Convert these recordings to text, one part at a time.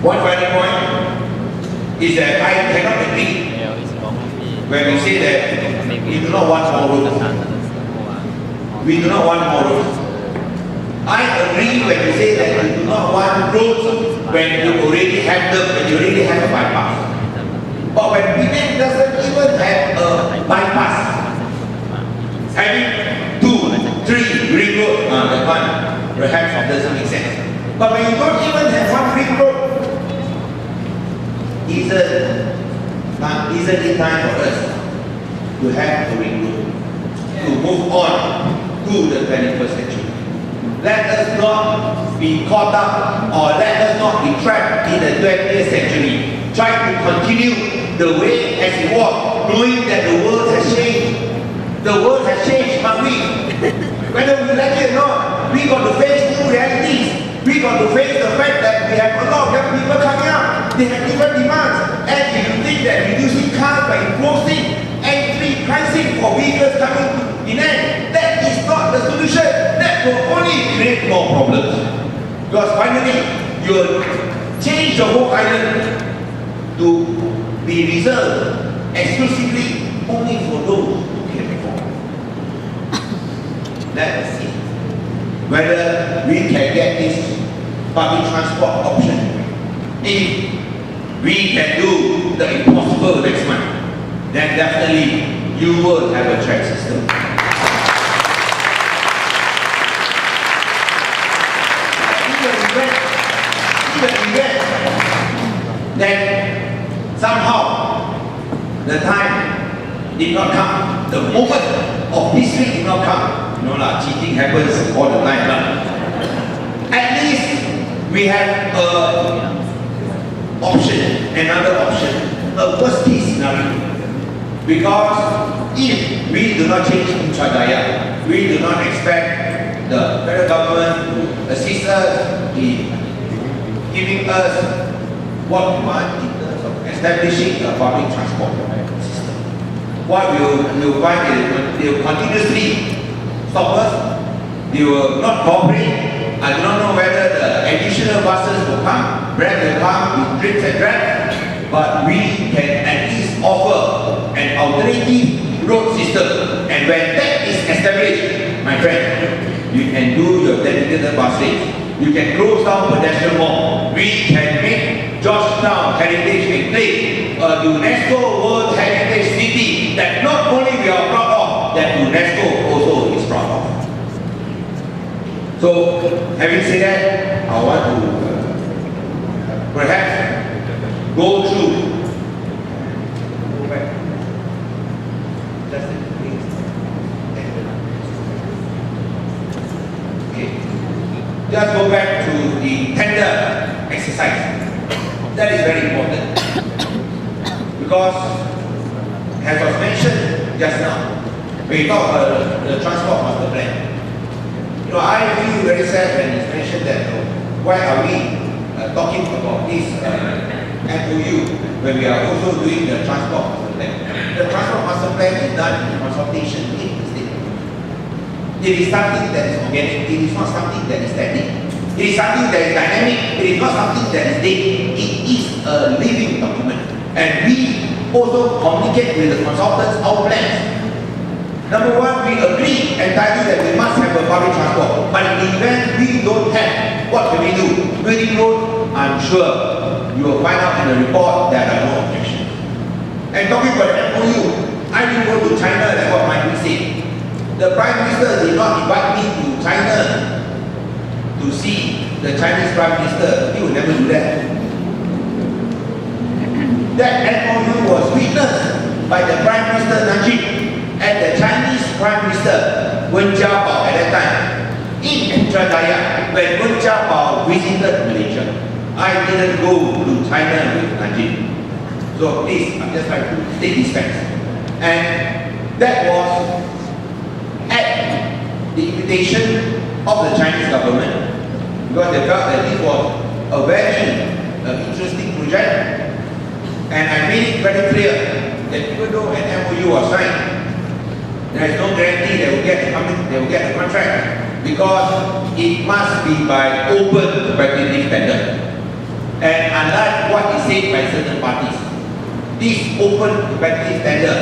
One final point is that I cannot agree when we say that we do not want more roads. We do not want more roads. I agree when you say that you do not want roads when you already have them, when you already have a bypass. But when Penang doesn't even have a bypass, having 2, 3 ring roads, that one perhaps doesn't make sense. But when you don't even have one ring road, isn't it time for us to have a ring road, to move on to the 21st century? Let us not be caught up, or let us not be trapped in the 20th century, trying to continue the way as it was, knowing that the world has changed. The world has changed, but whether we like it or not, we got to face new realities. We got to face the fact that we have a lot of young people coming up. They have different demands. And if you think that reducing cars by imposing entry pricing for vehicles coming to Penang, that is not the solution. That will only create more problems. Because finally, you will change the whole island to be reserved exclusively only for those who can afford. Let us see whether we can get this public transport option. If we can do the impossible next month, then definitely you will have a track system. Even then somehow the time did not come, the moment of history did not come. You know, cheating happens all the time. At least we have another option, a worst case scenario. Because if we do not change Putrajaya, we do not expect the federal government to assist us in giving us what we want in terms of establishing a public transport system. What we'll find is they will continuously stop us, they will not cooperate. I do not know whether the additional buses will come, Grab will come with drips and drabs, but we can at least offer an alternative road system. And when that is established, my friend, you can do your dedicated bus lanes. You can close down pedestrian mall. We can make Georgetown Heritage Enclave a UNESCO World Heritage City that not only we are proud of, that UNESCO also is proud of. So, having said that, I want to perhaps go through. Go back. Just go back to the tender exercise. That is very important. Because, as was mentioned just now, when we talk about the transport master plan, you know, I feel very sad when it's mentioned that why are we talking about this MOU when we are also doing the transport master plan. The transport master plan is done in consultation with the state. It is something that is organic, it is not something that is static. It is something that is dynamic, it is not something that is dead. It is a living document. And we also communicate with the consultants our plans. Number one, we agree entirely that we must have a public transport. But in the event we don't have, what can we do? Building road, I'm sure you will find out in the report that there are no objections. And talking about the MOU, I didn't go to China, that's what my said. The Prime Minister did not invite me to China to see the Chinese Prime Minister. He would never do that. That MOU was witnessed by the Prime Minister Najib and the Chinese Prime Minister Wen Jiabao at that time in Putrajaya when Wen Jiabao visited Malaysia. I didn't go to China with Najib. So please, I'm just like to state these facts. And that was at the invitation of the Chinese government because they felt that this was a very interesting project. And I made it very clear that even though an MOU was signed, there is no guarantee they will get the contract because it must be by open competitive tender. And unlike what is said by certain parties, this open competitive tender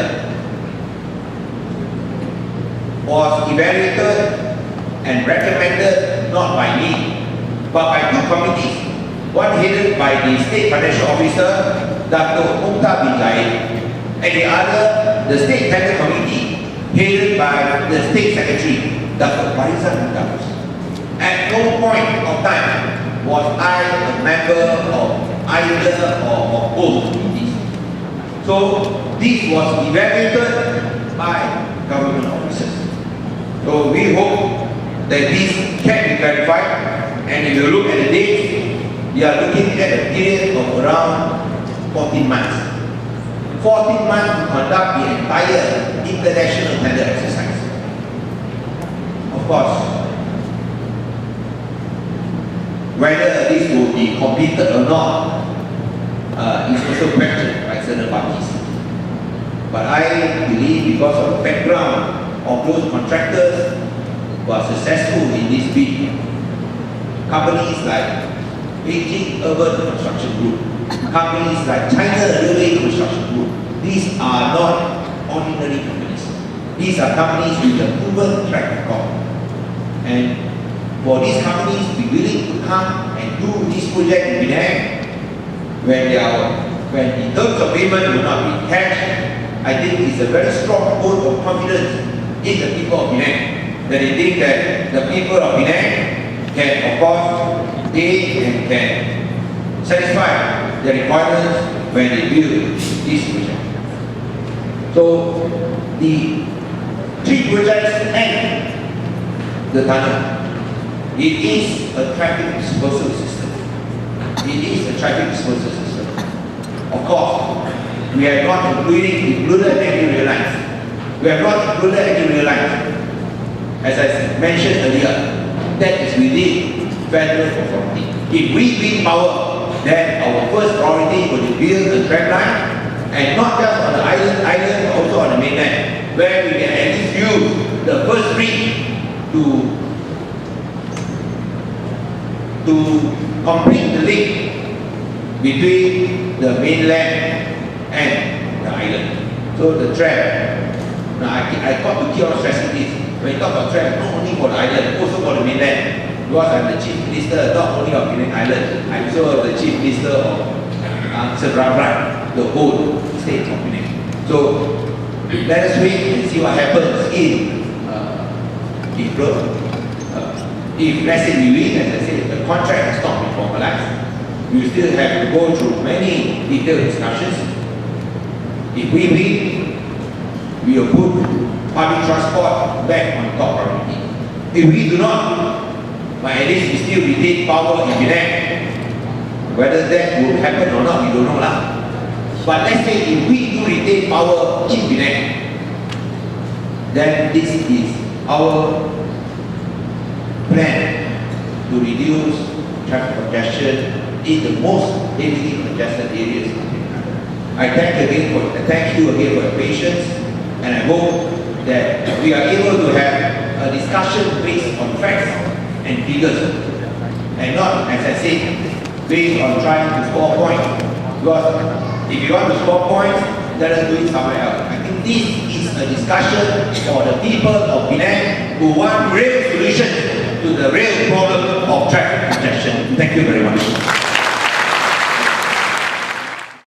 was evaluated and recommended not by me, but by two committees. One headed by the State Financial Officer, Dr. Mukhtar bin Zahid, and the other, the State Tender Committee, headed by the State Secretary, Dr. Farizan Mukhtar. At no point of time was I a member of either or both committees. So this was evaluated by government officers. So we hope that this can be clarified, and if you look at the dates, we are looking at a period of around 14 months. 14 months to conduct the entire international tender exercise. Of course, whether this will be completed or not is also questioned by certain parties. But I believe because of the background of those contractors who are successful in this bid, companies like Beijing Urban Construction Group, companies like China Railway Construction Group, these are not ordinary companies. These are companies with a proven track record. And for these companies to be willing to come and do this project in Penang, when the terms of payment will not be cash, I think it's a very strong vote of confidence in the people of Penang, that they think that the people of Penang can, of course, pay and can satisfy the requirements when they build this project. So the three projects and the tunnel, it is a traffic disposal system. It is a traffic disposal system. Of course, we have not included any rail lines. We have not included any rail lines. As I mentioned earlier, that is within federal authority. If we win power, then our first priority will be build a track line, and not just on the island, but also on the mainland, where we can at least use the first bridge to complete the link between the mainland and the island. So the track, now I got to keep on stressing this. When you talk about track, not only for the island, also for the mainland. Because I'm the Chief Minister not only of Penang Island, I'm also the Chief Minister of Seberang, the whole state of Penang. So let us wait and see what happens in April. If let's say we win, as I said, the contract has not been formalized, we still have to go through many detailed discussions. If we win, we will put public transport back on top priority. If we do not, but at least we still retain power in Penang. Whether that will happen or not, we don't know lah. But let's say if we do retain power in Penang, then this is our plan to reduce traffic congestion in the most heavily congested areas of Penang. I thank you again for your patience, and I hope that we are able to have a discussion based on facts and figures, and not, as I said, based on trying to score points. Because if you want to score points, let us do it somewhere else. I think this is a discussion for the people of Penang who want real solutions to the real problem of traffic congestion. Thank you very much.